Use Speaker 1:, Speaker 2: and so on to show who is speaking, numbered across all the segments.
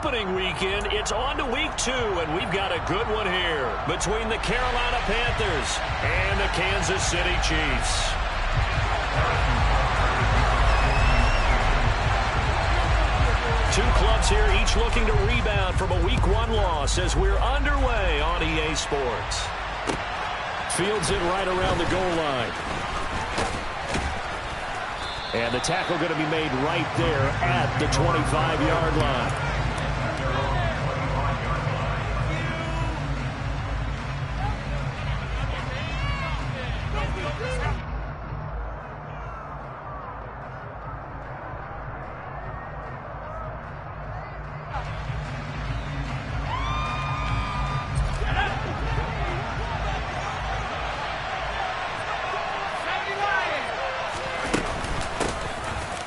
Speaker 1: opening weekend, it's on to week 2, and we've got a good one here between the Carolina Panthers and the Kansas City Chiefs. Two clubs here, each looking to rebound from a Week 1 loss as we're underway on EA Sports. Fields it right around the goal line. And the tackle going to be made right there at the 25-yard line.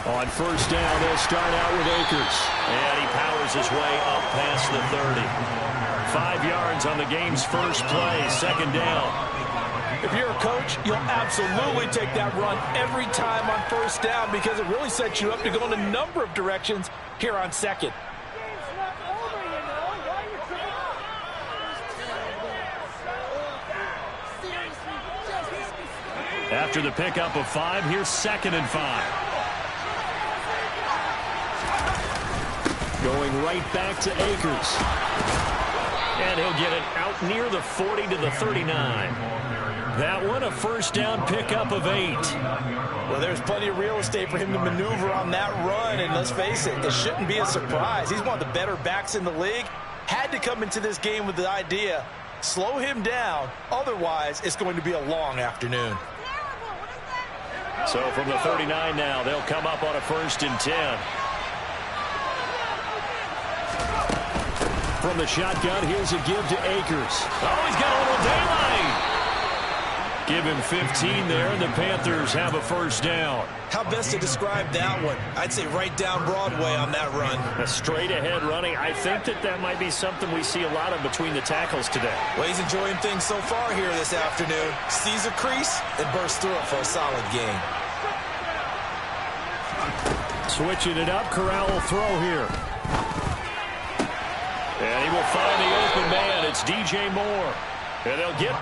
Speaker 1: On first down, they'll start out with Akers. And he powers his way up past the 30. 5 yards on the game's first play, second down.
Speaker 2: If you're a coach, you'll absolutely take that run every time on first down because it really sets you up to go in a number of directions here on second.
Speaker 1: After the pickup of 5, here's 2nd and 5. Going right back to Akers. And he'll get it out near the 40 to the 39. That one, a first down pickup of 8.
Speaker 2: Well, there's plenty of real estate for him to maneuver on that run. And let's face it, it shouldn't be a surprise. He's one of the better backs in the league. Had to come into this game with the idea, slow him down. Otherwise, it's going to be a long afternoon.
Speaker 1: So from the 39 now, they'll come up on a 1st and 10. From the shotgun, here's a give to Akers. Oh, he's got a little daylight. Give him 15 there, and the Panthers have a first down.
Speaker 2: How best to describe that one? I'd say right down Broadway on that run.
Speaker 1: A straight-ahead running. I think that might be something we see a lot of between the tackles today.
Speaker 2: Well, he's enjoying things so far here this afternoon. Sees a crease and bursts through it for a solid gain.
Speaker 1: Switching it up, Corral will throw here. And he will find the open man. It's DJ Moore. And they'll get...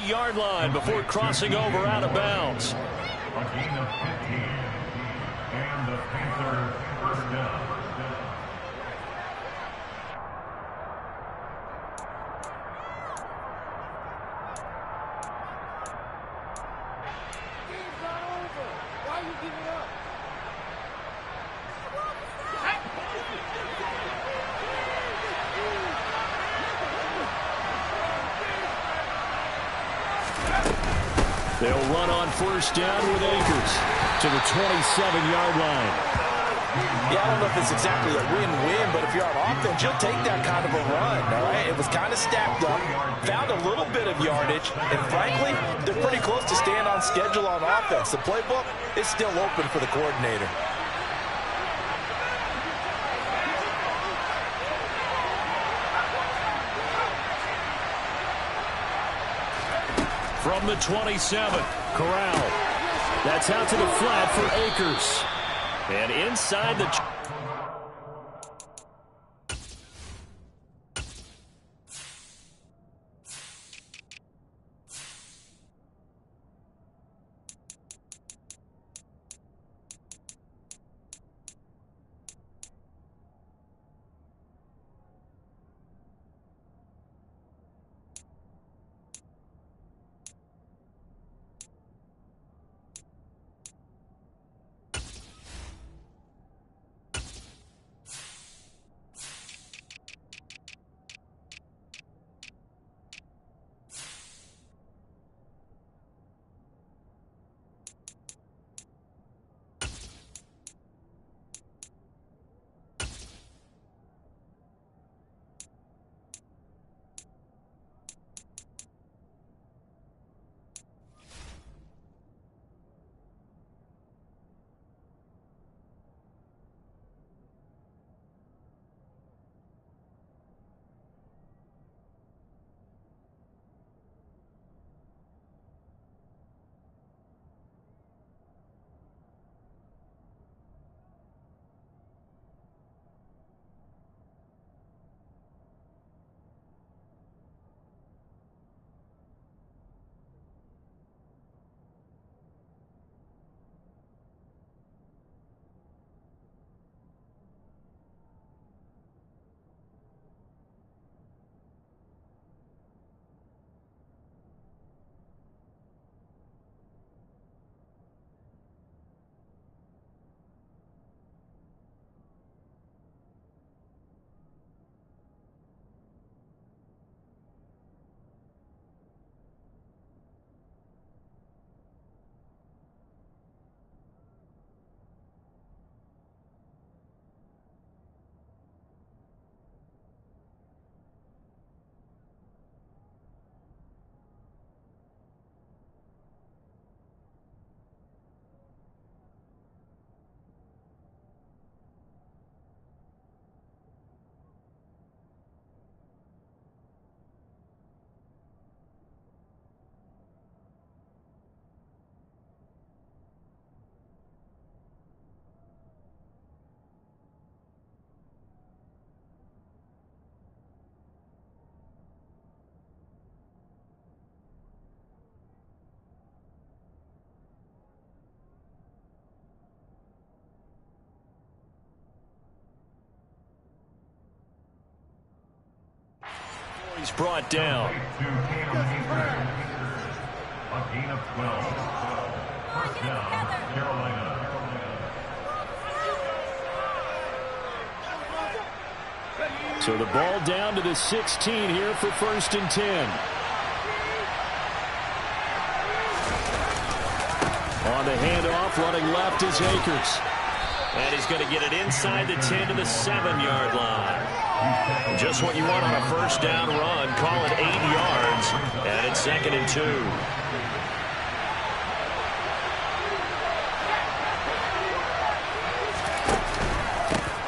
Speaker 1: yard line before crossing over out of bounds.
Speaker 3: A gain of 15, and the Panthers first down.
Speaker 4: Game's not over. Why are you giving up?
Speaker 1: They'll run on first down with Akers to the 27-yard line.
Speaker 2: Yeah, I don't know if it's exactly a win-win, but if you're on offense, you'll take that kind of a run, all right? It was kind of stacked up, found a little bit of yardage, and frankly, they're pretty close to staying on schedule on offense. The playbook is still open for the coordinator.
Speaker 1: From the 27, Corral. That's out to the flat for Akers. And inside the... He's brought down.
Speaker 3: A gain of 12. First down, Carolina.
Speaker 1: So the ball down to the 16 here for 1st and 10. On the handoff, running left is Akers. And he's going to get it inside the 10 to the 7-yard line. Just what you want on a first down run. Call it 8 yards. And it's 2nd and 2.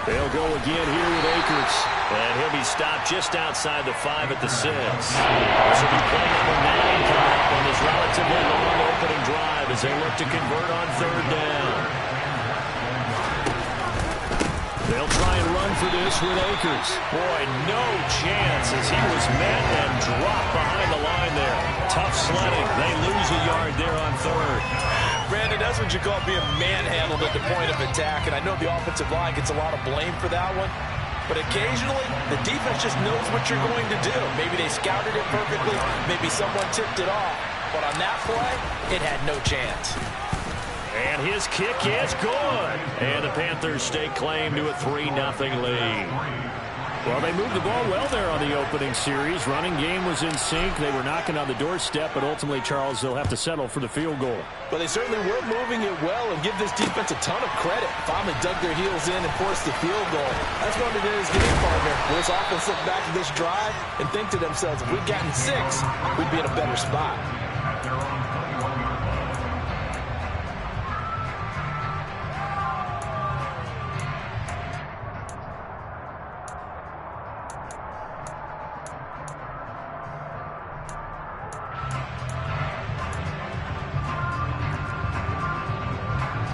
Speaker 1: They'll go again here with Akers. And he'll be stopped just outside the 5 at the 6. This will be play number 9 coming up on this relatively long opening drive as they look to convert on 3rd down. They'll try and run for this with Akers. Boy, no chance as he was met and dropped behind the line there. Tough sledding. They lose a yard there on 3rd.
Speaker 2: Brandon, that's what you call being manhandled at the point of attack, and I know the offensive line gets a lot of blame for that one, but occasionally the defense just knows what you're going to do. Maybe they scouted it perfectly, maybe someone tipped it off, but on that play, it had no chance.
Speaker 1: And his kick is good. And the Panthers stake claim to a 3-0 lead. Well, they moved the ball well there on the opening series. Running game was in sync. They were knocking on the doorstep, but ultimately, Charles, they'll have to settle for the field goal.
Speaker 2: But they certainly were moving it well and give this defense a ton of credit. Finally dug their heels in and forced the field goal. That's one of his game partner. When this offense look back at this drive and think to themselves, if we'd gotten 6, we'd be in a better spot.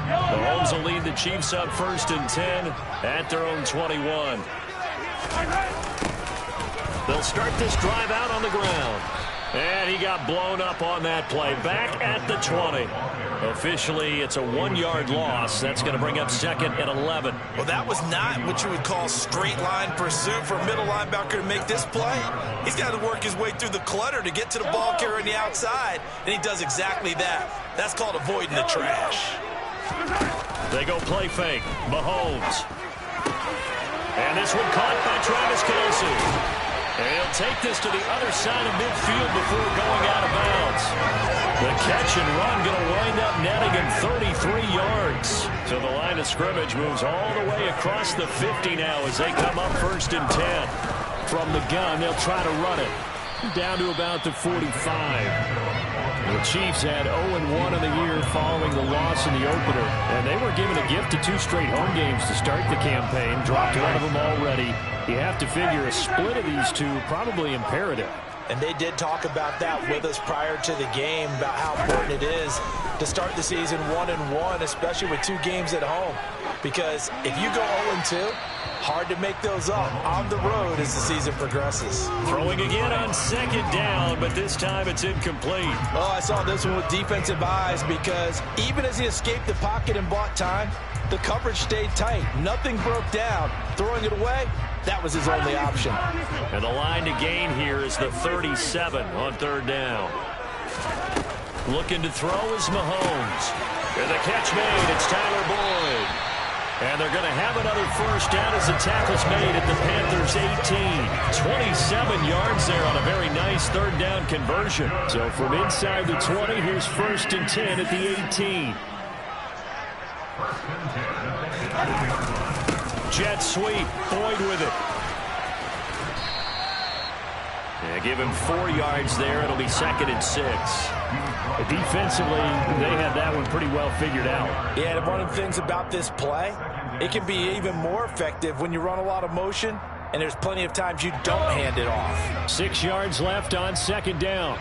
Speaker 1: Mahomes will lead the Chiefs up 1st and 10 at their own 21. They'll start this drive out on the ground. And he got blown up on that play. Back at the 20. Officially, it's a 1-yard loss. That's going to bring up 2nd and 11.
Speaker 5: Well, that was not what you would call straight line pursuit for a middle linebacker to make this play. He's got to work his way through the clutter to get to the ball carrier on the outside, and he does exactly that. That's called avoiding the trash.
Speaker 1: They go play fake. Mahomes. And this one caught by Travis Kelce. And he'll take this to the other side of midfield before going out of bounds. The catch and run going to wind up netting him 33 yards. So the line of scrimmage moves all the way across the 50 now as they come up 1st and 10. From the gun, they'll try to run it. Down to about the 45. The Chiefs had 0-1 in the year following the loss in the opener. And they were given a gift of 2 straight home games to start the campaign. Dropped one of them already. You have to figure a split of these two probably imperative.
Speaker 2: And they did talk about that with us prior to the game, about how important it is to start the season 1-1, especially with 2 games at home. Because if you go 0-2, hard to make those up on the road as the season progresses.
Speaker 1: Throwing again on 2nd down, but this time it's incomplete.
Speaker 2: Oh, I saw this one with defensive eyes because even as he escaped the pocket and bought time, the coverage stayed tight. Nothing broke down. Throwing it away, that was his only option.
Speaker 1: And the line to gain here is the 37 on 3rd down. Looking to throw is Mahomes. And the catch made, it's Tyler Boyd. And they're going to have another first down as the tackle's made at the Panthers' 18. 27 yards there on a very nice 3rd down conversion. So from inside the 20, here's 1st and 10 at the 18. Jet sweep, Boyd with it. Yeah, give him 4 yards there. It'll be 2nd and 6. Defensively, they had that one pretty well figured out.
Speaker 2: Yeah, and one of the things about this play, it can be even more effective when you run a lot of motion, and there's plenty of times you don't hand it off.
Speaker 1: 6 yards left on 2nd down.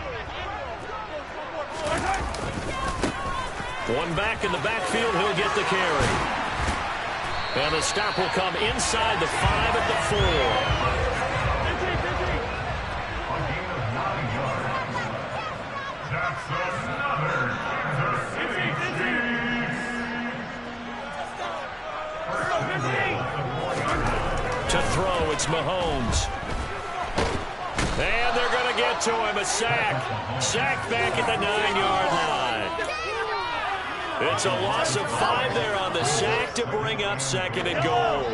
Speaker 1: One back in the backfield, he'll get the carry. And the stop will come inside the 5 at the 4. To throw, it's Mahomes. And they're going to get to him. A sack. Sack back at the 9-yard line. It's a loss of 5 there on the sack to bring up 2nd and goal.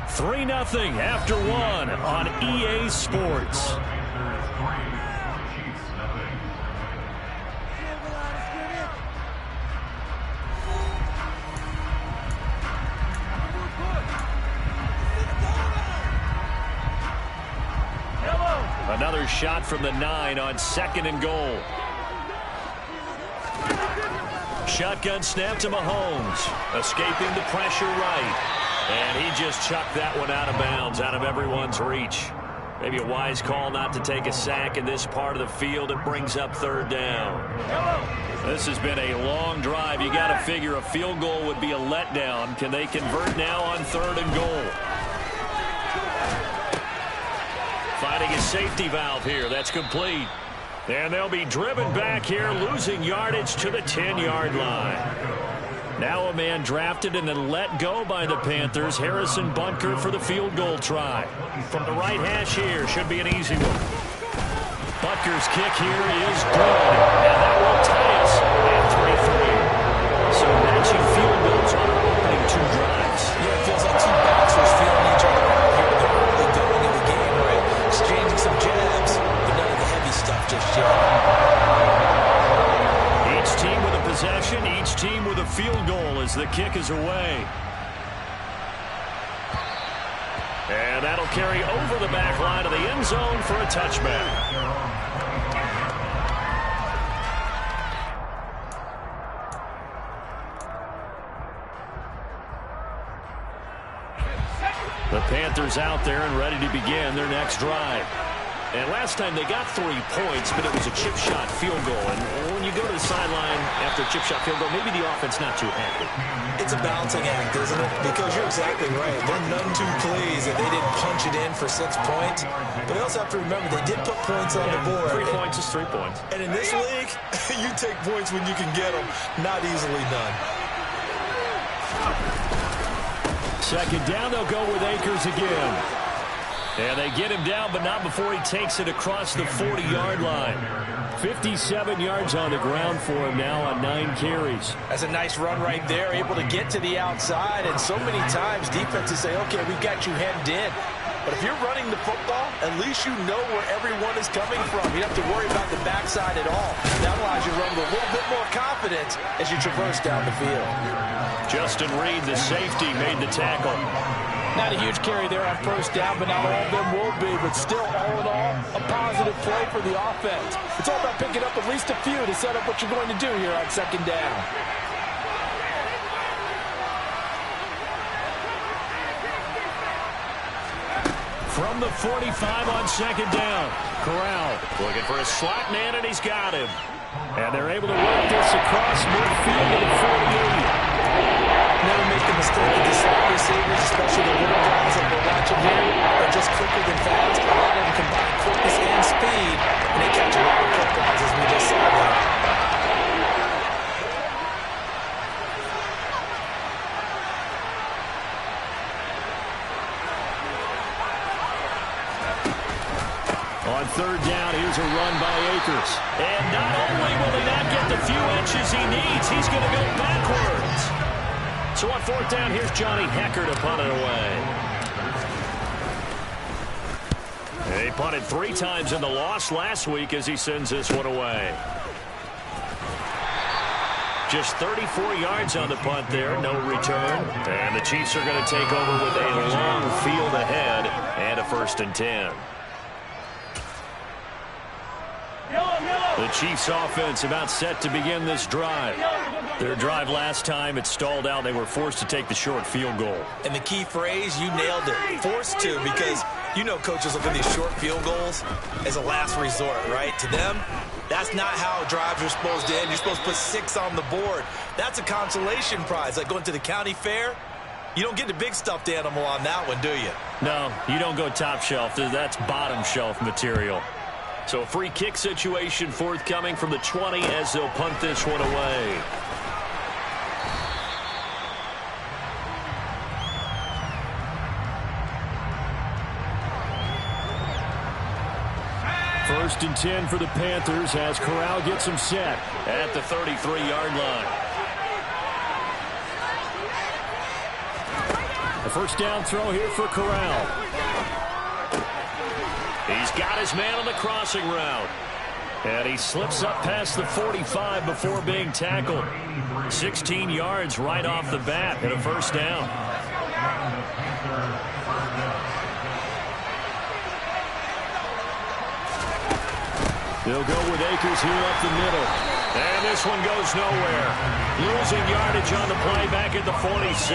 Speaker 1: 3-0 after 1 on EA Sports. Another shot from the 9 on 2nd and goal. Shotgun snap to Mahomes. Escaping the pressure right. And he just chucked that one out of bounds, out of everyone's reach. Maybe a wise call not to take a sack in this part of the field. It brings up 3rd down. This has been a long drive. You got to figure a field goal would be a letdown. Can they convert now on 3rd and goal? Finding a safety valve here. That's complete. And they'll be driven back here, losing yardage to the 10-yard line. Now a man drafted and then let go by the Panthers. Harrison Butker for the field goal try. From the right hash here, should be an easy one. Butker's kick here is good. And that will tie us at 23. So matching field goals on our opening 2 drives.
Speaker 2: Yeah, it feels like 2 boxers feeling each other out here in the early going of the game, right? Exchanging some jabs, but none of the heavy stuff just yet.
Speaker 1: Each team with a possession, each team with a field goal as the kick is away. And that'll carry over the back line of the end zone for a touchback. The Panthers out there and ready to begin their next drive. And last time they got 3 points, but it was a chip shot field goal. And when you go to the sideline after a chip shot field goal, maybe the offense not too happy.
Speaker 2: It's a balancing act, isn't it? Because you're exactly right. They're none too pleased that they didn't punch it in for 6 points. But they also have to remember they did put points on the board.
Speaker 1: 3 points is 3 points.
Speaker 2: And in this league, you take points when you can get them. Not easily done.
Speaker 1: 2nd down, they'll go with Akers again. And they get him down, but not before he takes it across the 40-yard line. 57 yards on the ground for him now on 9 carries.
Speaker 2: That's a nice run right there, able to get to the outside. And so many times defenses say, okay, we've got you hemmed in. But if you're running the football, at least you know where everyone is coming from. You don't have to worry about the backside at all. That allows you to run with a little bit more confidence as you traverse down the field.
Speaker 1: Justin Reed, the safety, made the tackle.
Speaker 2: Not a huge carry there on 1st down, but not all of them will be. But still, all in all, a positive play for the offense. It's all about picking up at least a few to set up what you're going to do here on 2nd down.
Speaker 1: From the 45 on 2nd down. Corral looking for a slot man, and he's got him. And they're able to work this across midfield to the 48.
Speaker 2: Never make the mistake of the slot receivers, especially the little guys that we're watching here. They're just quicker than fast. A lot of them combine quickness and speed, and they catch a lot of footballs, as we just saw there.
Speaker 1: On 3rd down, here's a run by Akers. And not only will they not get the few inches he needs, he's going to go backwards. So on 4th down, here's Johnny Hekker to punt it away. He punted 3 times in the loss last week as he sends this one away. Just 34 yards on the punt there, no return. And the Chiefs are going to take over with a long field ahead and a 1st and 10. The Chiefs offense about set to begin this drive. Their drive last time, it stalled out. They were forced to take the short field goal.
Speaker 2: And the key phrase, you nailed it. Forced to, because you know coaches look at these short field goals as a last resort, right? To them, that's not how drives are supposed to end. You're supposed to put 6 on the board. That's a consolation prize. Like going to the county fair, you don't get the big stuffed animal on that one, do you?
Speaker 1: No, you don't go top shelf. That's bottom shelf material. So a free kick situation forthcoming from the 20 as they'll punt this one away. First and 10 for the Panthers as Corral gets them set at the 33-yard line. A first down throw here for Corral. He's got his man on the crossing route. And he slips up past the 45 before being tackled. 16 yards right off the bat and a first down. They'll go with Akers here up the middle. And this one goes nowhere. Losing yardage on the play back at the 46.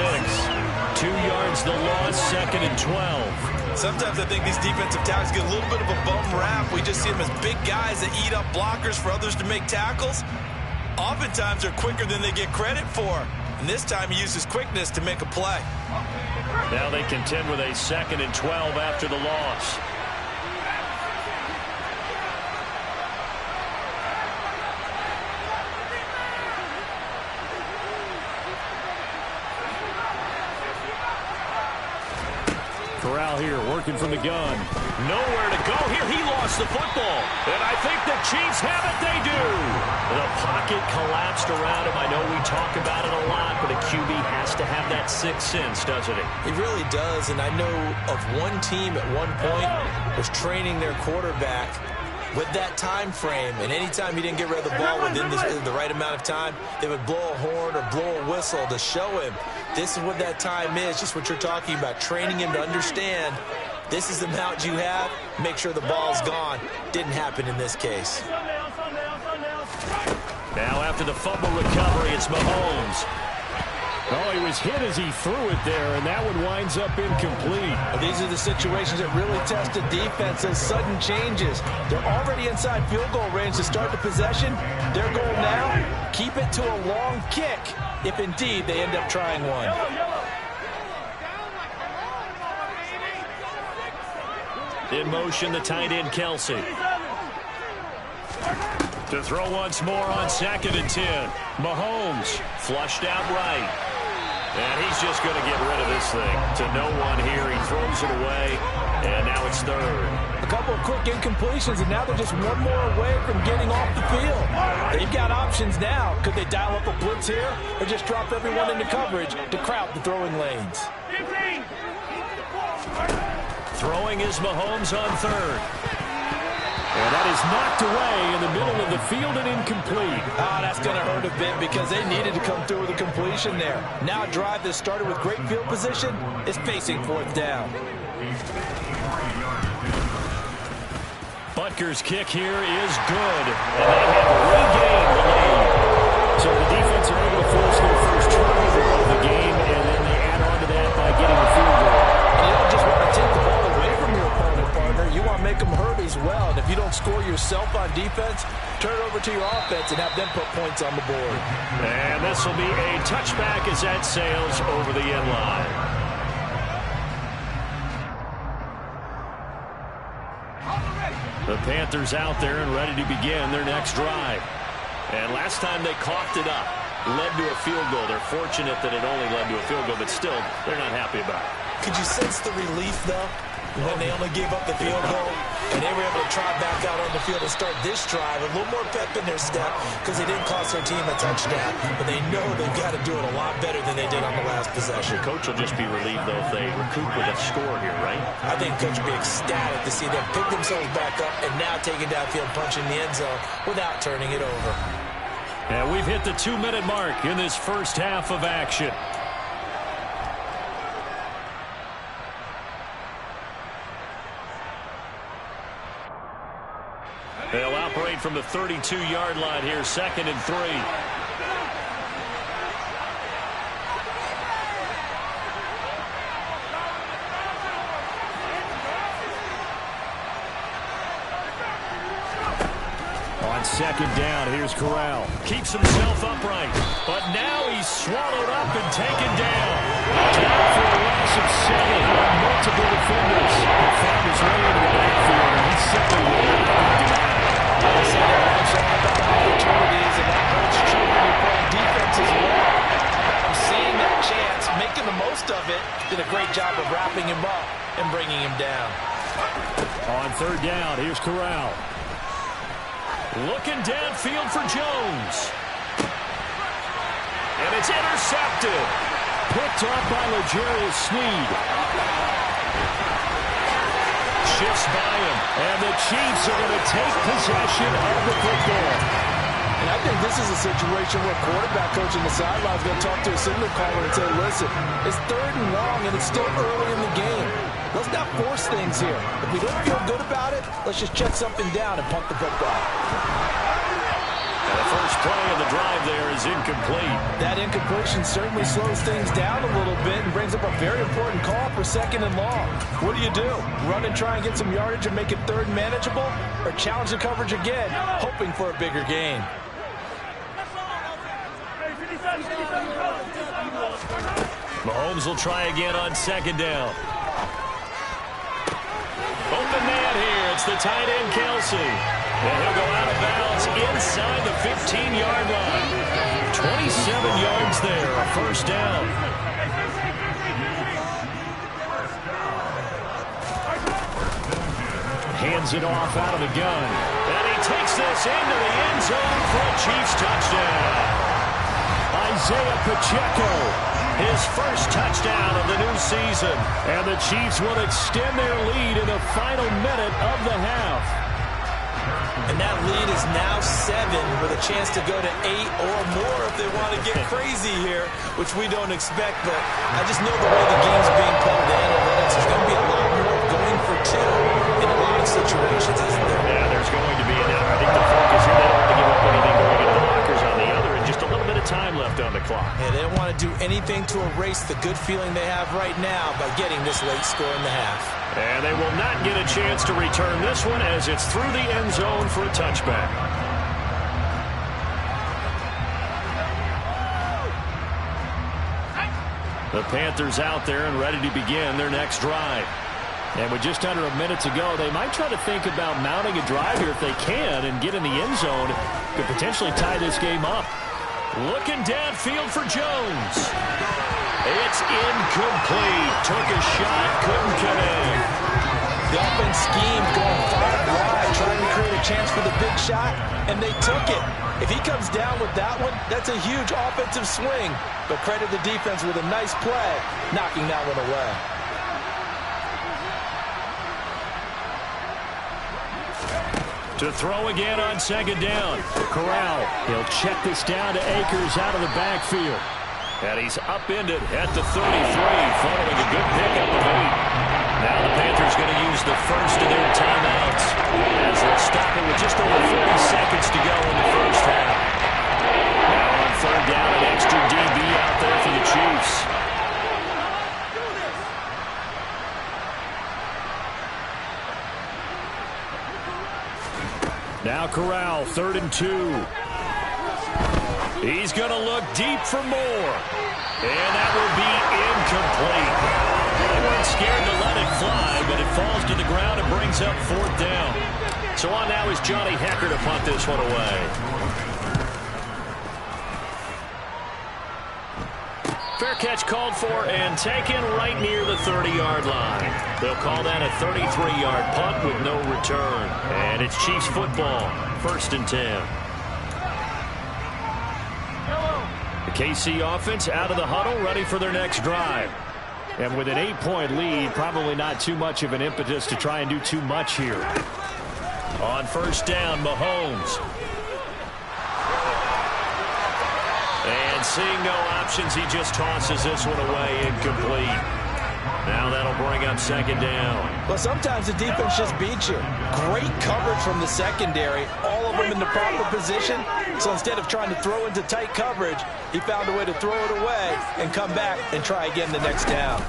Speaker 1: 2 yards the loss, second and 12.
Speaker 5: Sometimes I think these defensive tackles get a little bit of a bum rap. We just see them as big guys that eat up blockers for others to make tackles. Oftentimes they're quicker than they get credit for. And this time he uses quickness to make a play.
Speaker 1: Now they contend with a second and 12 after the loss. Corral here working from the gun. Nowhere to go here. He lost the football. And I think the Chiefs have it. They do. The pocket collapsed around him. I know we talk about it a lot, but a QB has to have that sixth sense, doesn't he?
Speaker 2: He really does. And I know of one team at one point was training their quarterback with that time frame, and anytime he didn't get rid of the ball within the right amount of time, they would blow a horn or blow a whistle to show him this is what that time is, just what you're talking about, training him to understand this is the amount you have, make sure the ball's gone. Didn't happen in this case.
Speaker 1: Now after the fumble recovery, it's Mahomes. Oh, he was hit as he threw it there, and that one winds up incomplete.
Speaker 2: Well, these are the situations that really test a defense, those sudden changes. They're already inside field goal range to start the possession. Their goal now, keep it to a long kick, if indeed they end up trying one.
Speaker 1: In motion, the tight end, Kelsey. To throw once more on second and 10. Mahomes flushed out right. And he's just going to get rid of this thing. To no one here. He throws it away. And now it's third.
Speaker 2: A couple of quick incompletions, and now they're just one more away from getting off the field. They've got options now. Could they dial up a blitz here or just drop everyone into coverage to crowd the throwing lanes?
Speaker 1: Throwing is Mahomes on third. And that is knocked away in the middle of the field and incomplete.
Speaker 2: Oh, that's going to hurt a bit because they needed to come through with a completion there. Now a drive that started with great field position is facing fourth down.
Speaker 1: Butker's kick here is good. And they have regained the lead. So the defense are able to force their first turnover of the game, and then they add on to that by getting a field goal.
Speaker 2: You don't just want to take the ball away from your opponent, partner. You want to make them hurt as well. And if you don't score yourself on defense, turn it over to your offense and have them put points on the board.
Speaker 1: And this will be a touchback as that sails over the end line. The Panthers out there and ready to begin their next drive. And last time they coughed it up, led to a field goal. They're fortunate that it only led to a field goal, but still, they're not happy about it.
Speaker 2: Could you sense the relief, though, when they only gave up the field goal and they were able to try back out on the field and start this drive, a little more pep in their step because they didn't cost their team a touchdown, but they know they've got to do it a lot better than they did on the last possession.
Speaker 1: The coach will just be relieved, though, if they recoup with a score here, right?
Speaker 2: I think coach will be ecstatic to see them pick themselves back up and now take it downfield, punching the end zone without turning it over.
Speaker 1: And we've hit the 2-minute mark in this first half of action. They'll operate from the 32-yard line here, second and 3. On second down, here's Corral. Keeps himself upright, but now he's swallowed up and taken down. Down for a loss of 7 on multiple defenders. He found his way into the backfield, and he's certainly will not do that.
Speaker 2: I say that much about opportunities, and that hurts true when you're playing defense as well. I'm seeing that chance, making the most of it. Did a great job of wrapping him up and bringing him down.
Speaker 1: On third down, here's Corral. Looking downfield for Jones. And it's intercepted. Picked off by L'Jarius Sneed. Shifts by him. And the Chiefs are going to take possession of the football.
Speaker 2: And I think this is a situation where quarterback coach on the sideline is going to talk to a signal caller and say, listen, it's 3rd and long and it's still early in the game. Let's not force things here. If we don't feel good about it, let's just check something down and punt the football.
Speaker 1: And the first play of the drive there is incomplete.
Speaker 2: That incompletion certainly slows things down a little bit and brings up a very important call for 2nd and long. What do? Run and try and get some yardage and make it 3rd manageable, or challenge the coverage again, hoping for a bigger gain?
Speaker 1: Mahomes will try again on 2nd down. Open man here. It's the tight end, Kelsey. And he'll go out of bounds inside the 15-yard line. 27 yards there, a first down. Hands it off out of the gun. And he takes this into the end zone for a Chiefs touchdown. Isaiah Pacheco, his first touchdown of the new season. And the Chiefs will extend their lead in the final minute of the half.
Speaker 2: And that lead is now 7 with a chance to go to 8 or more if they want to get crazy here, which we don't expect. But I just know the way the game's being played in analytics, there's going to be a lot more going for 2 in a lot of situations, isn't there?
Speaker 1: Yeah, there's going to be. And I think the focus here, they don't want to give up anything going into the lockers on the other, and just a little bit of time left on the clock.
Speaker 2: Yeah, they don't want to do anything to erase the good feeling they have right now by getting this late score in the half.
Speaker 1: And they will not get a chance to return this one as it's through the end zone for a touchback. The Panthers out there and ready to begin their next drive. And with just under a minute to go, they might try to think about mounting a drive here if they can and get in the end zone. Could potentially tie this game up. Looking downfield for Jones. It's incomplete. Took a shot, couldn't connect.
Speaker 2: The offense schemed going 5 wide, trying to create a chance for the big shot, and they took it. If he comes down with that one, that's a huge offensive swing. But credit the defense with a nice play, knocking that one away.
Speaker 1: To throw again on 2nd down. Corral, he'll check this down to Akers out of the backfield. And he's upended at the 33, following a good pickup of 8. Now the Panthers going to use the first of their timeouts as they'll stop it with just over 40 seconds to go in the first half. Now on 3rd down, an extra DB out there for the Chiefs. Now Corral, 3rd and 2. He's going to look deep for more. And that will be incomplete. They weren't scared to let it fly, but it falls to the ground and brings up 4th down. So on now is Johnny Hekker to punt this one away. Fair catch called for and taken right near the 30-yard line. They'll call that a 33-yard punt with no return. And it's Chiefs football, 1st and 10. The KC offense out of the huddle, ready for their next drive. And with an 8-point lead, probably not too much of an impetus to try and do too much here. On 1st down, Mahomes. And seeing no options, he just tosses this one away, incomplete. Now that'll bring up 2nd down.
Speaker 2: Well, sometimes the defense just beats you. Great coverage from the secondary, all of them in the proper position. So instead of trying to throw into tight coverage, he found a way to throw it away and come back and try again the next down.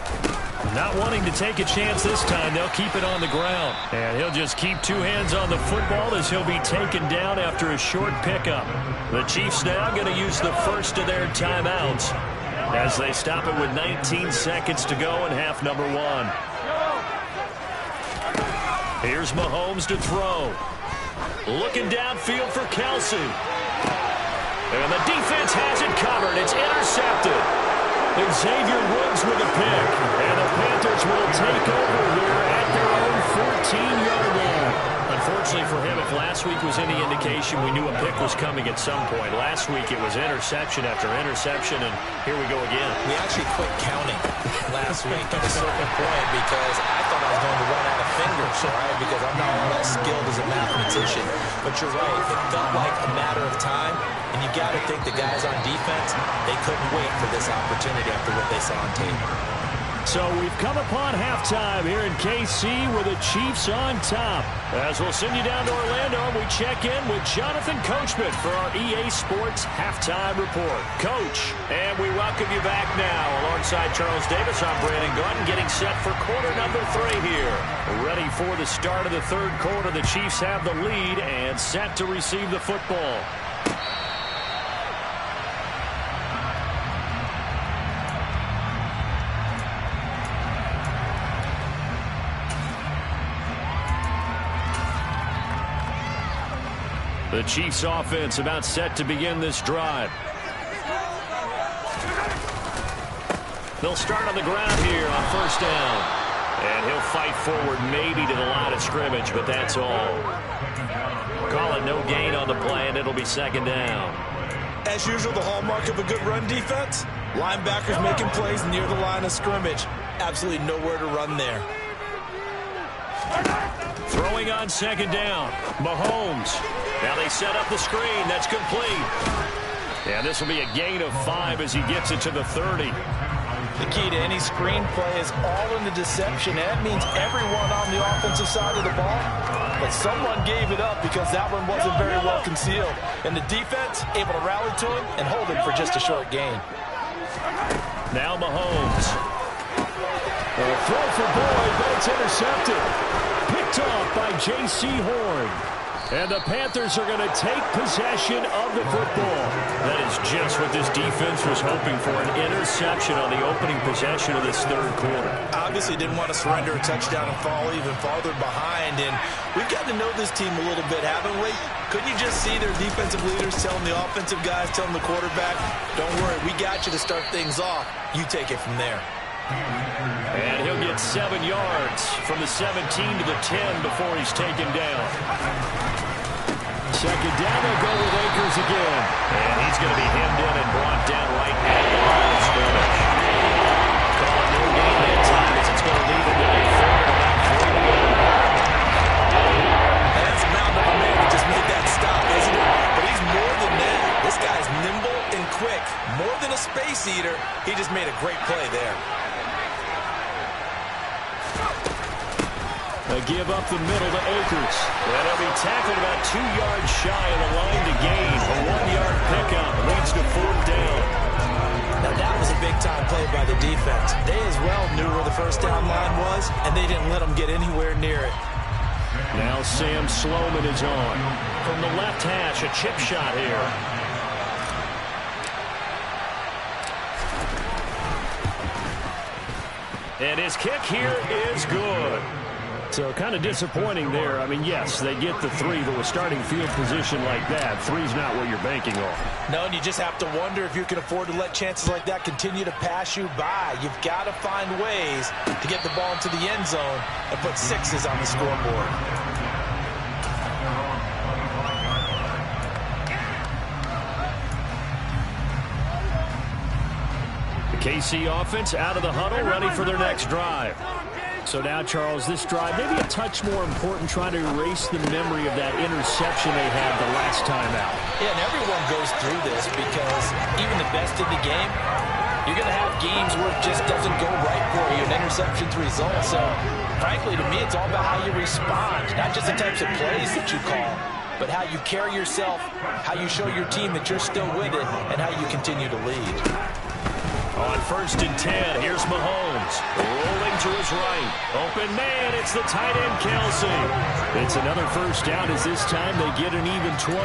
Speaker 1: Not wanting to take a chance this time, they'll keep it on the ground. And he'll just keep 2 hands on the football as he'll be taken down after a short pickup. The Chiefs now going to use the first of their timeouts as they stop it with 19 seconds to go in half number 1. Here's Mahomes to throw. Looking downfield for Kelsey. And the defense has it covered. It's intercepted. Xavier Woods with a pick. And the Panthers will take over here at their own 14-yard line. Unfortunately for him, if last week we was any indication, we knew a pick was coming at some point. Last week it was interception after interception, and here we go again.
Speaker 2: We actually quit counting last week at a certain point because I thought I was going to run out of fingers, all right, because I'm not all that skilled as a mathematician. But you're right, it felt like a matter of time, and you got to think the guys on defense, they couldn't wait for this opportunity after what they saw on tape.
Speaker 1: So we've come upon halftime here in KC with the Chiefs on top. As we'll send you down to Orlando, we check in with Jonathan Coachman for our EA Sports Halftime Report. Coach, and we welcome you back now. Alongside Charles Davis, I'm Brandon Gaudin, getting set for quarter number 3 here. Ready for the start of the third quarter. The Chiefs have the lead and set to receive the football. The Chiefs offense about set to begin this drive. They'll start on the ground here on first down. And he'll fight forward maybe to the line of scrimmage, but that's all. Call it no gain on the play, and it'll be second down.
Speaker 5: As usual, the hallmark of a good run defense, linebackers making plays near the line of scrimmage. Absolutely nowhere to run there.
Speaker 1: Throwing on second down, Mahomes. Now they set up the screen. That's complete. And this will be a gain of 5 as he gets it to the 30.
Speaker 2: The key to any screen play is all in the deception. That means everyone on the offensive side of the ball. But someone gave it up because that one wasn't very well concealed. And the defense able to rally to him and hold him for just a short gain.
Speaker 1: Now Mahomes. A throw for Boyd, but it's intercepted. Picked off by J.C. Horn. And the Panthers are going to take possession of the football. That is just what this defense was hoping for, an interception on the opening possession of this third quarter.
Speaker 5: Obviously didn't want to surrender a touchdown and fall even farther behind. And we've gotten to know this team a little bit, haven't we? Couldn't you just see their defensive leaders telling the offensive guys, telling the quarterback, don't worry, we got you to start things off. You take it from there.
Speaker 1: And he'll get 7 yards from the 17 to the 10 before he's taken down. Second down, they'll go with Akers again. And he's going to be hemmed in and brought down right at the line of scrimmage. Call it no gain that time as it's going to leave him with a third and about 3 to go.
Speaker 5: That's a mound of a man that just made that stop, isn't it? But he's more than that. This guy's nimble and quick. More than a space eater, he just made a great play there.
Speaker 1: They give up the middle to Akers. And he'll be tackled about 2 yards shy of the line to gain. A 1-yard pickup leads to fourth down.
Speaker 2: Now that was a big-time play by the defense. They as well knew where the first down line was, and they didn't let them get anywhere near it.
Speaker 1: Now Sam Sloman is on. From the left hash, a chip shot here. And his kick here is good. So kind of disappointing there. I mean, yes, they get the 3, but with starting field position like that, 3's not what you're banking on.
Speaker 2: No, and you just have to wonder if you can afford to let chances like that continue to pass you by. You've got to find ways to get the ball into the end zone and put 6s on the scoreboard.
Speaker 1: The KC offense out of the huddle, ready for their next drive. So now, Charles, this drive maybe a touch more important, trying to erase the memory of that interception they had the last time out.
Speaker 2: Yeah, and everyone goes through this because even the best in the game, you're going to have games where it just doesn't go right for you, an interception's the result. So, frankly, to me, it's all about how you respond, not just the types of plays that you call, but how you carry yourself, how you show your team that you're still with it, and how you continue to lead.
Speaker 1: On first and 10, here's Mahomes. Rolling to his right. Open man, it's the tight end, Kelsey. It's another first down as this time they get an even 20.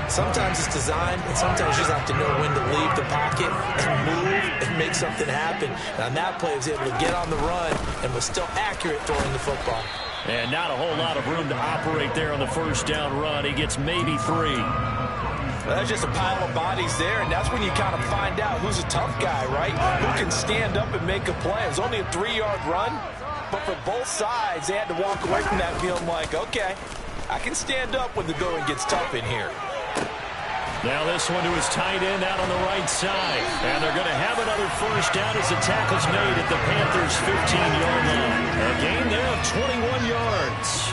Speaker 2: Sometimes it's designed, and sometimes you just have to know when to leave the pocket and move and make something happen. And on that play, he was able to get on the run and was still accurate throwing the football.
Speaker 1: And not a whole lot of room to operate there on the first down run. He gets maybe 3.
Speaker 2: Well, that's just a pile of bodies there, and that's when you kind of find out who's a tough guy, right? Who can stand up and make a play. It was only a 3-yard run, but for both sides, they had to walk away from that feeling like, okay, I can stand up when the going gets tough in here.
Speaker 1: Now this one to his tight end out on the right side. And they're going to have another first down as the tackle's made at the Panthers' 15-yard line. A gain there of 21 yards.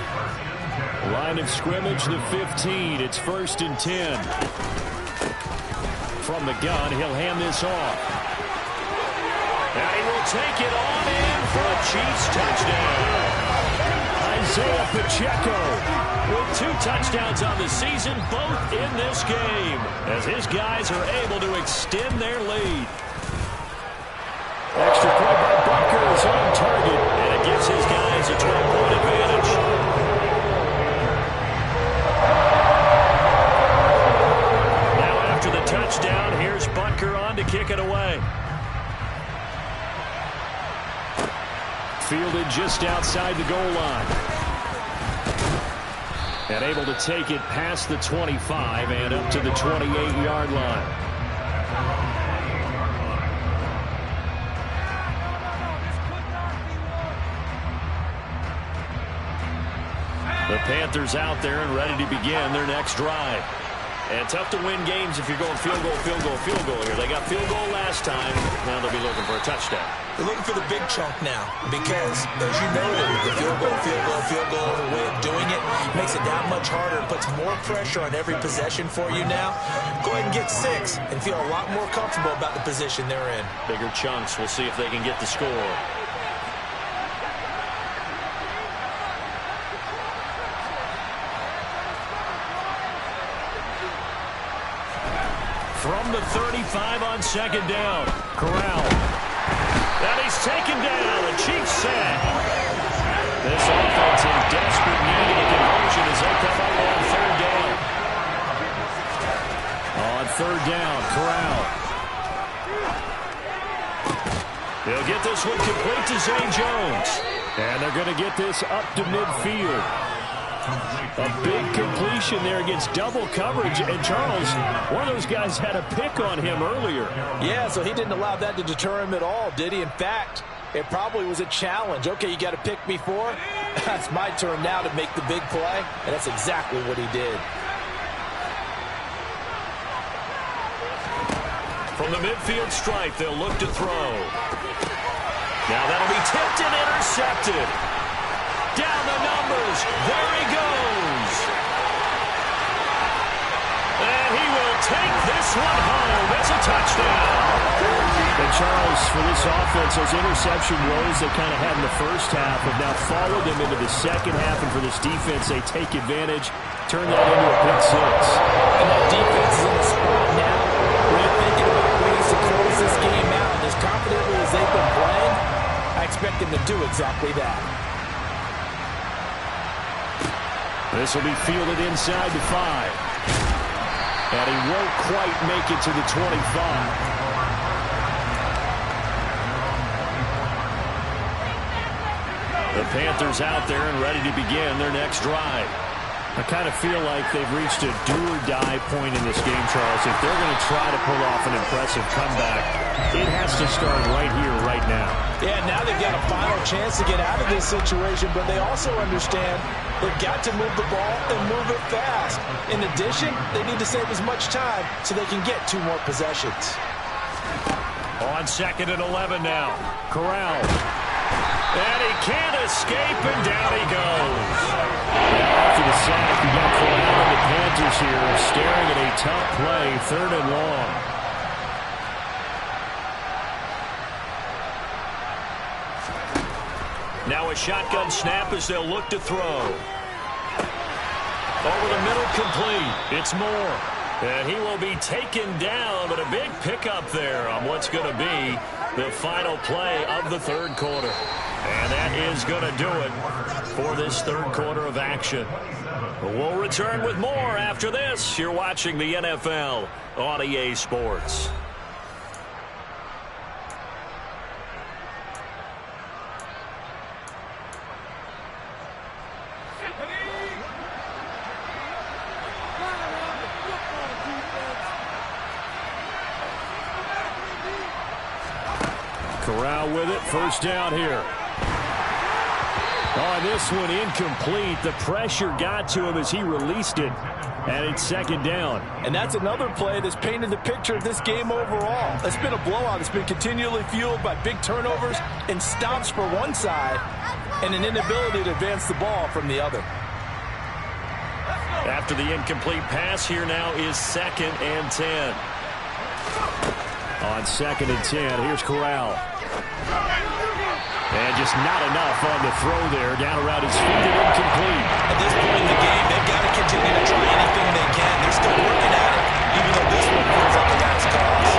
Speaker 1: Line of scrimmage, the 15. It's 1st and 10. From the gun, he'll hand this off. And he will take it on in for a Chiefs touchdown. Isaiah Pacheco with 2 touchdowns on the season, both in this game, as his guys are able to extend their lead. Extra point by Butker is on target, and it gives his guys a 12-point advantage. Now after the touchdown, here's Butker on to kick it away. Fielded just outside the goal line. And able to take it past the 25 and up to the 28-yard line. The Panthers out there and ready to begin their next drive. And tough to win games if you're going field goal, field goal, field goal here. They got field goal last time. Now they'll be looking for a touchdown.
Speaker 2: They're looking for the big chunk now because, as you noted, the field goal, the way of doing it makes it that much harder. It puts more pressure on every possession for you now. Go ahead and get 6 and feel a lot more comfortable about the position they're in.
Speaker 1: Bigger chunks. We'll see if they can get the score. From the 35 on 2nd down. Corral. And he's taken down. A Chiefs sack. This offense in desperate need of a conversion as they come up on 3rd down. On 3rd down, Corral. They'll get this one complete to Zay Jones. And they're going to get this up to midfield. A big completion there against double coverage. And Charles, one of those guys had a pick on him earlier.
Speaker 2: Yeah, so he didn't allow that to deter him at all, did he? In fact, it probably was a challenge. Okay, you got to pick me 4. It's my turn now to make the big play. And that's exactly what he did.
Speaker 1: From the midfield stripe, they'll look to throw. Now that'll be tipped and intercepted. Down the numbers. There he goes. And he will take this one home. It's a touchdown. And Charles, for this offense, those interception woes they kind of had in the first half have now followed them into the second half. And for this defense, they take advantage, turn that into a pick 6.
Speaker 2: And that defense is in the spot now. We're thinking about ways to close this game out. And as confidently as they've been playing, I expect them to do exactly that.
Speaker 1: This will be fielded inside the 5. And he won't quite make it to the 25. The Panthers out there and ready to begin their next drive. I kind of feel like they've reached a do-or-die point in this game, Charles. If they're going to try to pull off an impressive comeback, it has to start right here, right now.
Speaker 2: Yeah, now they've got a final chance to get out of this situation, but they also understand they've got to move the ball and move it fast. In addition, they need to save as much time so they can get 2 more possessions.
Speaker 1: On 2nd and 11 now. Corral. And he can't escape, and down he goes. Now after the sack, we got Corral and the Panthers here staring at a tough play, 3rd and long. Now a shotgun snap as they'll look to throw. Over the middle, complete. It's Moore. And he will be taken down, but a big pickup there on what's going to be the final play of the 3rd quarter. And that is going to do it for this 3rd quarter of action. We'll return with more after this. You're watching the NFL on EA Sports. Corral with it. 1st down here. Oh, this one incomplete. The pressure got to him as he released it. And it's second down.
Speaker 2: And that's another play that's painted the picture of this game overall. It's been a blowout. It's been continually fueled by big turnovers and stops for one side and an inability to advance the ball from the other.
Speaker 1: After the incomplete pass, here now is 2nd and 10. On 2nd and 10, here's Corral. And just not enough on the throw there. Down around his feet and incomplete.
Speaker 5: At this point in the game, they've got to continue to try anything they can. They're still working at it, even though this one feels like a last cause.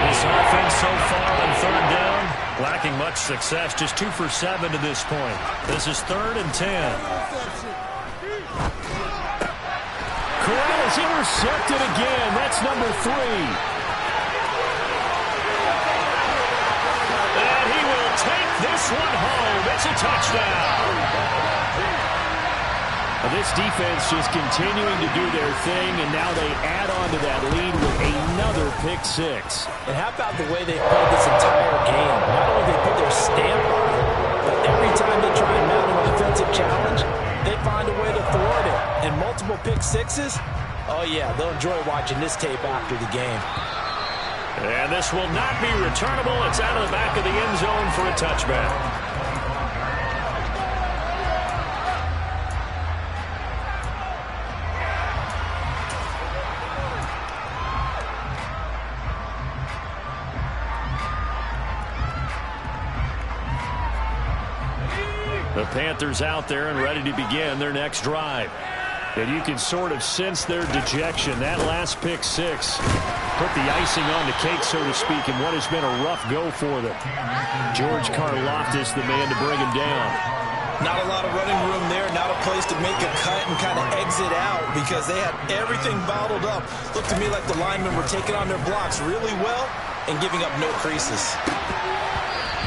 Speaker 1: This offense so far on 3rd down, lacking much success. Just 2 for 7 to this point. This is 3rd and 10. Corral is intercepted again. That's number 3. And he will take this one home. It's a touchdown. This defense just continuing to do their thing, and now they add on to that lead with another pick 6.
Speaker 2: And how about the way they played this entire game? Not only they put their stamp on it, but every time they try and mount an offensive challenge, they find a way to thwart it. And multiple pick 6s, oh yeah, they'll enjoy watching this tape after the game.
Speaker 1: And this will not be returnable. It's out of the back of the end zone for a touchback. The Panthers out there and ready to begin their next drive. And you can sort of sense their dejection. That last pick 6 put the icing on the cake, so to speak, in what has been a rough go for them. George Karlaftis, the man to bring him down.
Speaker 5: Not a lot of running room there, not a place to make a cut and kind of exit out because they had everything bottled up. Looked to me like the linemen were taking on their blocks really well and giving up no creases.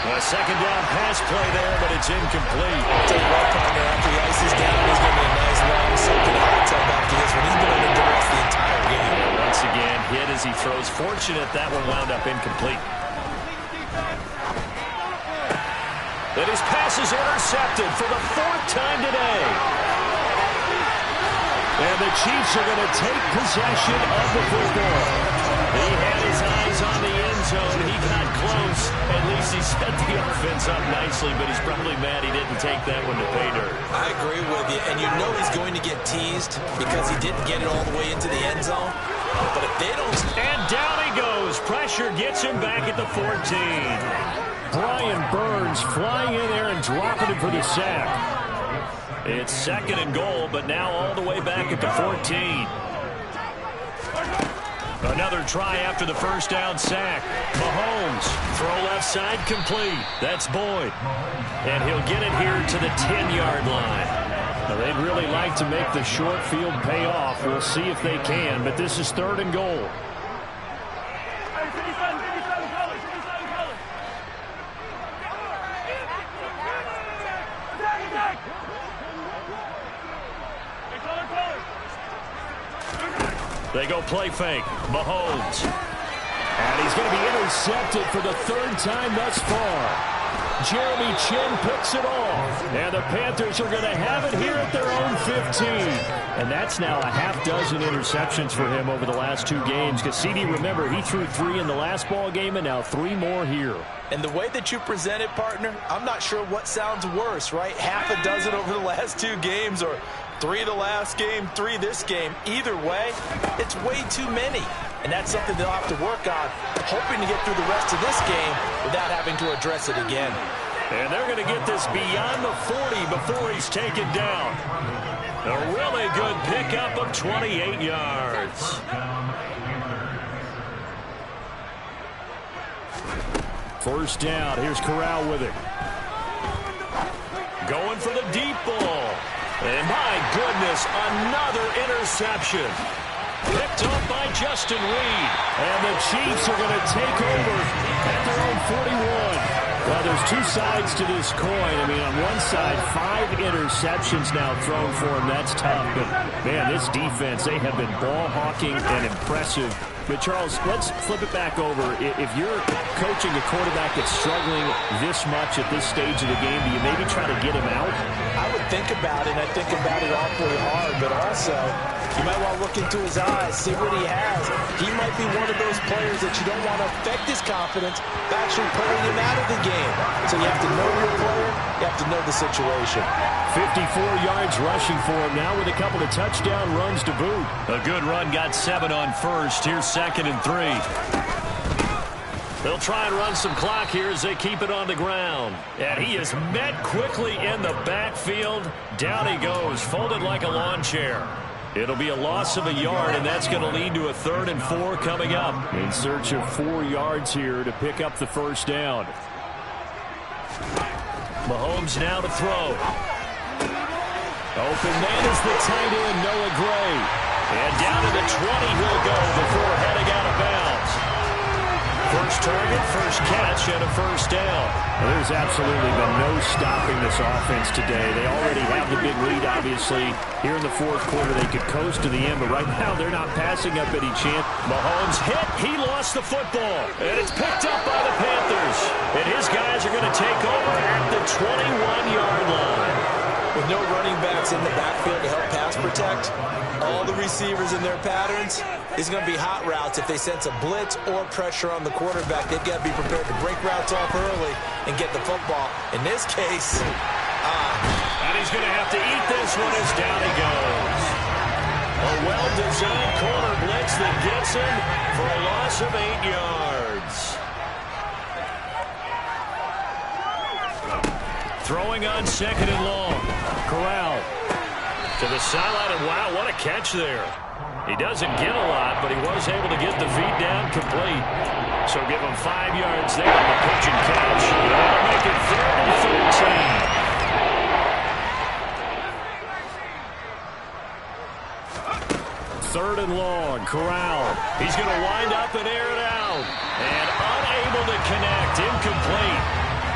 Speaker 1: A second down pass play there, but it's incomplete.
Speaker 5: I'll tell you what, partner, after the ice is down, there's going to be a nice long soaking hot tub after this one. He's been under duress the entire game.
Speaker 1: And once again, hit as he throws. Fortunate that one wound up incomplete. And his pass is intercepted for the 4th time today. And the Chiefs are going to take possession of the football. He had his eyes on the end zone. He got close. At least he set the offense up nicely, but he's probably mad he didn't take that one to pay dirt.
Speaker 5: I agree with you, and you know he's going to get teased because he didn't get it all the way into the end zone. But if they don't...
Speaker 1: And down he goes. Pressure gets him back at the 14. Brian Burns flying in there and dropping it for the sack. It's 2nd and goal, but now all the way back at the 14. Another try after the first down sack. Mahomes, throw left side complete. That's Boyd. And he'll get it here to the 10-yard line. Now, they'd really like to make the short field pay off. We'll see if they can, but this is 3rd and goal. They go play fake. Mahomes. And he's going to be intercepted for the 3rd time thus far. Jeremy Chinn picks it off. And the Panthers are going to have it here at their own 15. And that's now a half dozen interceptions for him over the last 2 games. Because CD, remember, he threw 3 in the last ball game and now 3 more here.
Speaker 2: And the way that you present it, partner, I'm not sure what sounds worse, right? Half a dozen over the last 2 games or 3 the last game, 3 this game. Either way, it's way too many. And that's something they'll have to work on, hoping to get through the rest of this game without having to address it again.
Speaker 1: And they're going to get this beyond the 40 before he's taken down. A really good pickup of 28 yards. First down. Here's Corral with it. Going for the deep ball. And my goodness, another interception. Picked up by Justin Reed. And the Chiefs are going to take over at their own 41. Well, there's two sides to this coin. I mean, on one side, 5 interceptions now thrown for him. That's tough. But, man, this defense, they have been ball hawking and impressive. But, Charles, let's flip it back over. If you're coaching a quarterback that's struggling this much at this stage of the game, do you maybe try to get him out?
Speaker 2: I would think about it. I think about it awfully hard. But also, you might want to look into his eyes, see what he has. He might be one of those players that you don't want to affect his confidence by actually pulling him out of the game. So you have to know your player. You have to know the situation.
Speaker 1: 54 yards rushing for him now with a couple of touchdown runs to boot. A good run, got 7 on first. Here's 2nd and 3. They'll try and run some clock here as they keep it on the ground. And he is met quickly in the backfield. Down he goes, folded like a lawn chair. It'll be a loss of a yard, and that's going to lead to a 3rd and 4 coming up. In search of 4 yards here to pick up the first down. Mahomes now to throw. Open man is the tight end, Noah Gray. And down to the 20 he'll go before heading out of bounds. First target, first catch, and a first down. Well, there's absolutely been no stopping this offense today. They already have the big lead, obviously. Here in the 4th quarter, they could coast to the end, but right now they're not passing up any chance. Mahomes hit. He lost the football, and it's picked up by the Panthers. And his guys are going to take over at the 21-yard line.
Speaker 2: With no running backs in the backfield to help pass protect, all the receivers in their patterns, it's going to be hot routes. If they sense a blitz or pressure on the quarterback, they've got to be prepared to break routes off early and get the football. In this case,
Speaker 1: and he's going to have to eat this one as down he goes. A well-designed corner blitz that gets him for a loss of 8 yards. Throwing on 2nd and long. Corral to the sideline, and wow, what a catch there. He doesn't get a lot, but he was able to get the feet down complete. So give him 5 yards there on the pitch and catch. That'll make it 3rd and 13. 3rd and long. Corral. He's going to wind up and air it out. And unable to connect. Incomplete.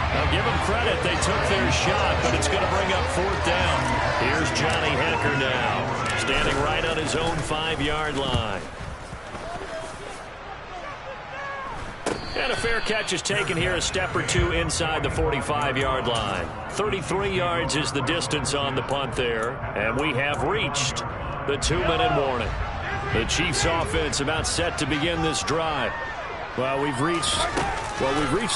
Speaker 1: Now, give them credit. They took their shot, but it's going to bring up 4th down. Here's Johnny Hekker now, standing right on his own 5-yard line. And a fair catch is taken here, a step or two inside the 45-yard line. 33 yards is the distance on the punt there, and we have reached the 2-minute warning. The Chiefs offense about set to begin this drive. Well, we've reached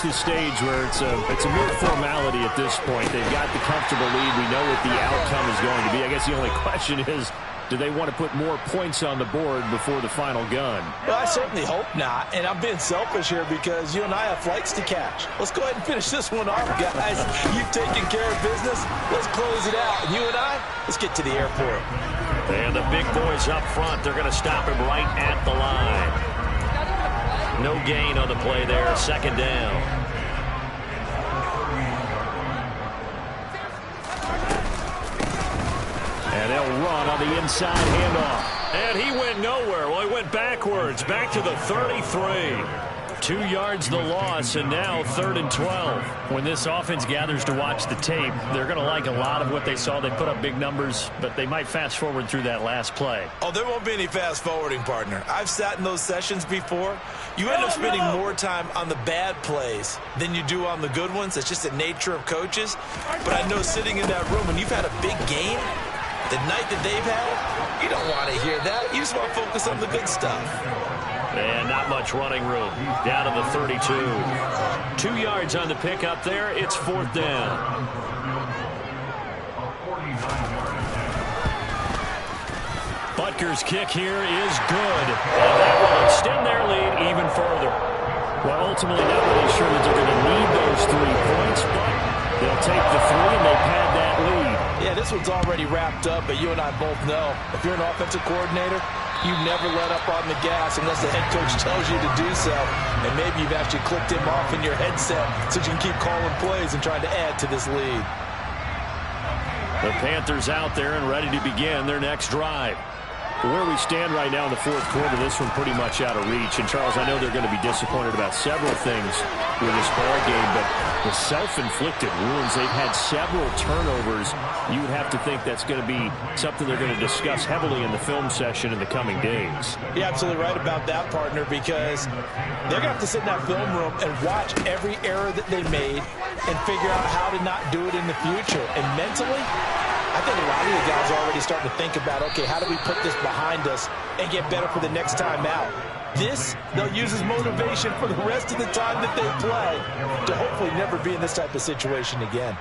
Speaker 1: the stage where it's a mere formality at this point. They've got the comfortable lead. We know what the outcome is going to be. I guess the only question is, do they want to put more points on the board before the final gun?
Speaker 2: Well, I certainly hope not. And I'm being selfish here because you and I have flights to catch. Let's go ahead and finish this one off, guys. You've taken care of business. Let's close it out. And you and I, let's get to the airport.
Speaker 1: And the big boys up front, they're going to stop him right at the line. No gain on the play there, 2nd down. And they'll run on the inside handoff. And he went nowhere. Well, he went backwards, back to the 33. 2 yards the loss, and now 3rd and 12. When this offense gathers to watch the tape, they're going to like a lot of what they saw. They put up big numbers, but they might fast forward through that last play.
Speaker 5: Oh, there won't be any fast forwarding, partner. I've sat in those sessions before. You end up spending more time on the bad plays than you do on the good ones. It's just the nature of coaches. But I know sitting in that room, when you've had a big game, the night that they've had, you don't want to hear that. You just want to focus on the good stuff.
Speaker 1: And not much running room. Down to the 32. 2 yards on the pickup there. It's 4th down. Butker's kick here is good. And that will extend their lead even further. Well, ultimately, not really sure that they're going to need those 3 points, but they'll take the 3 and they've had that lead.
Speaker 2: Yeah, this one's already wrapped up, but you and I both know if you're an offensive coordinator, you never let up on the gas unless the head coach tells you to do so. And maybe you've actually clicked him off in your headset so you can keep calling plays and trying to add to this lead.
Speaker 1: The Panthers out there and ready to begin their next drive. Where we stand right now in the fourth quarter, this one pretty much out of reach. And, Charles, I know they're going to be disappointed about several things with this ball game, but the self-inflicted wounds, they've had several turnovers. You would have to think that's going to be something they're going to discuss heavily in the film session in the coming days.
Speaker 2: You're absolutely right about that, partner, because they're going to have to sit in that film room and watch every error that they made and figure out how to not do it in the future. And mentally, I think a lot of the guys are already starting to think about, okay, how do we put this behind us and get better for the next time out? This, they'll use as motivation for the rest of the time that they play to hopefully never be in this type of situation again.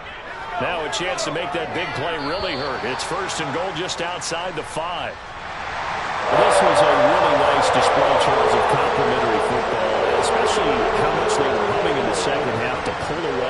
Speaker 1: Now a chance to make that big play really hurt. It's first and goal just outside the 5. This was a really nice display, Charles, of complimentary football, especially how much they were humming in the second half to pull away.